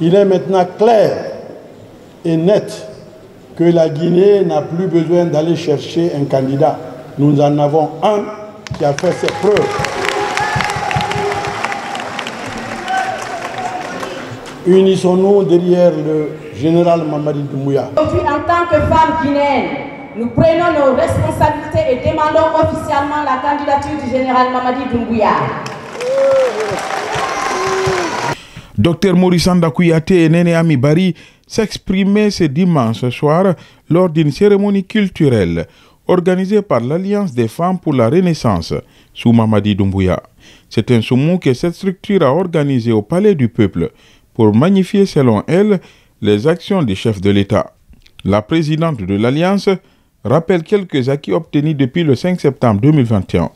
Il est maintenant clair et net que la Guinée n'a plus besoin d'aller chercher un candidat. Nous en avons un qui a fait ses preuves. Unissons-nous derrière le général Mamadi Doumbouya. Aujourd'hui, en tant que femmes guinéennes, nous prenons nos responsabilités et demandons officiellement la candidature du général Mamadi Doumbouya. Dr Maurice Kouyaté et Néné Ami Bari s'exprimaient ce dimanche soir lors d'une cérémonie culturelle organisée par l'Alliance des femmes pour la Renaissance sous Mamadi Doumbouya. C'est un sommet que cette structure a organisé au Palais du Peuple pour magnifier, selon elle, les actions du chef de l'État. La présidente de l'Alliance rappelle quelques acquis obtenus depuis le 5 septembre 2021.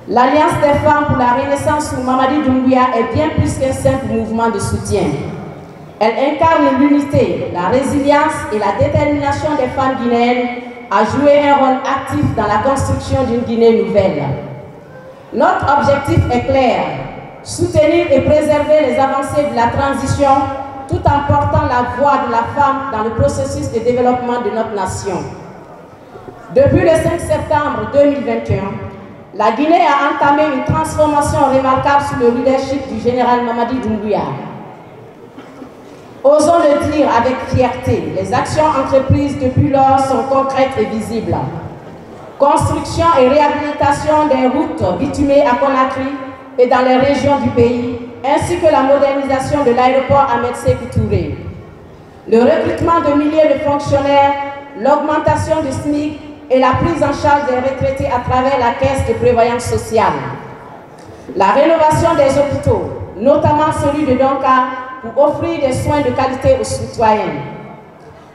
L'Alliance des femmes pour la Renaissance sous Mamadi Doumbouya est bien plus qu'un simple mouvement de soutien. Elle incarne l'unité, la résilience et la détermination des femmes guinéennes à jouer un rôle actif dans la construction d'une Guinée nouvelle. Notre objectif est clair: soutenir et préserver les avancées de la transition tout en portant la voix de la femme dans le processus de développement de notre nation. Depuis le 5 septembre 2021, la Guinée a entamé une transformation remarquable sous le leadership du général Mamadi Doumbouya. Osons le dire avec fierté, les actions entreprises depuis lors sont concrètes et visibles. Construction et réhabilitation des routes bitumées à Conakry et dans les régions du pays, ainsi que la modernisation de l'aéroport Ahmed Sékou Touré. Le recrutement de milliers de fonctionnaires, l'augmentation du SMIC et la prise en charge des retraités à travers la caisse de prévoyance sociale. La rénovation des hôpitaux, notamment celui de Donka, pour offrir des soins de qualité aux citoyens.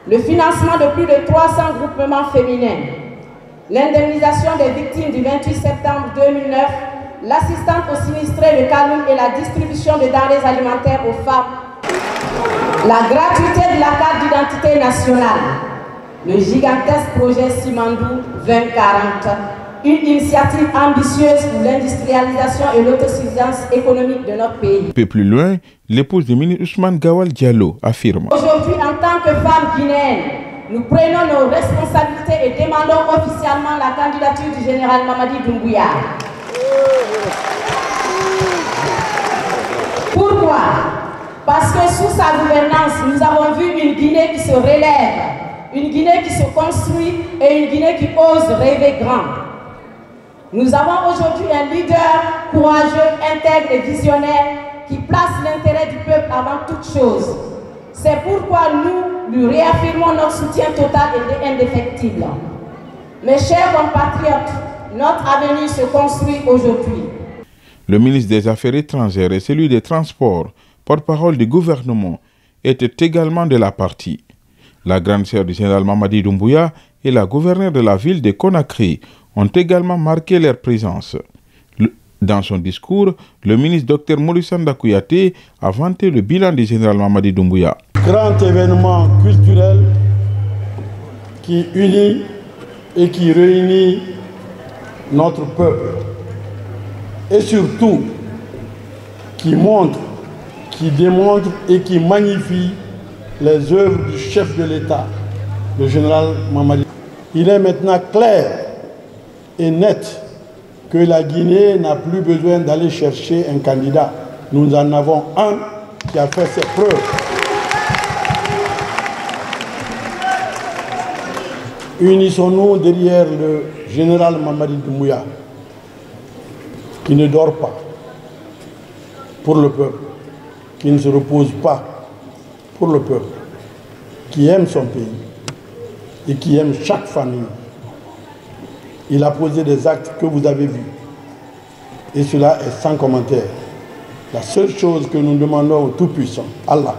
Le financement de plus de 300 groupements féminins. L'indemnisation des victimes du 28 septembre 2009, l'assistance aux sinistrés de Kaloum et la distribution de denrées alimentaires aux femmes. La gratuité de la carte d'identité nationale. Le gigantesque projet Simandou 2040, une initiative ambitieuse pour l'industrialisation et l'autosuffisance économique de notre pays. Un peu plus loin, l'épouse du ministre Ousmane Gawal Diallo affirme: Aujourd'hui, en tant que femmes guinéennes, nous prenons nos responsabilités et demandons officiellement la candidature du général Mamadi Doumbouya. Pourquoi? Parce que sous sa gouvernance, nous avons vu une Guinée qui se relève, une Guinée qui se construit et une Guinée qui ose rêver grand. Nous avons aujourd'hui un leader courageux, intègre et visionnaire qui place l'intérêt du peuple avant toute chose. C'est pourquoi nous lui réaffirmons notre soutien total et indéfectible. Mes chers compatriotes, notre avenir se construit aujourd'hui. Le ministre des Affaires étrangères et celui des Transports, porte-parole du gouvernement, étaient également de la partie. La grande sœur du général Mamadi Doumbouya et la gouverneure de la ville de Conakry ont également marqué leur présence. Dans son discours, le ministre Dr Maurice Kouyaté a vanté le bilan du général Mamadi Doumbouya. Grand événement culturel qui unit et qui réunit notre peuple et surtout qui montre, qui démontre et qui magnifie les œuvres du chef de l'État, le général Mamadi. Il est maintenant clair et net que la Guinée n'a plus besoin d'aller chercher un candidat. Nous en avons un qui a fait ses preuves. Unissons-nous derrière le général Mamadi Doumbouya, qui ne dort pas pour le peuple, qui ne se repose pas pour le peuple, qui aime son pays et qui aime chaque famille. Il a posé des actes que vous avez vus. Et cela est sans commentaire. La seule chose que nous demandons au Tout-Puissant, Allah,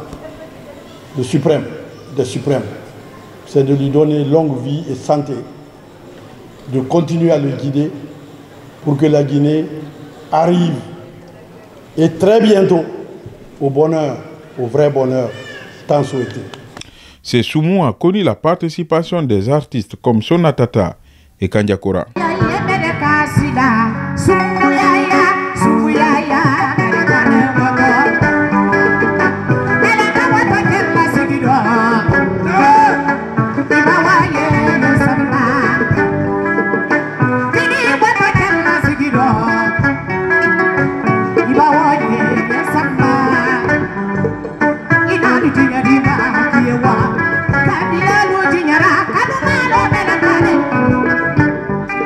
le suprême des suprêmes, c'est de lui donner longue vie et santé, de continuer à le guider pour que la Guinée arrive, et très bientôt, au bonheur, au vrai bonheur, tant souhaité. Ce soumou a connu la participation des artistes comme Sonatata et Kandiakora.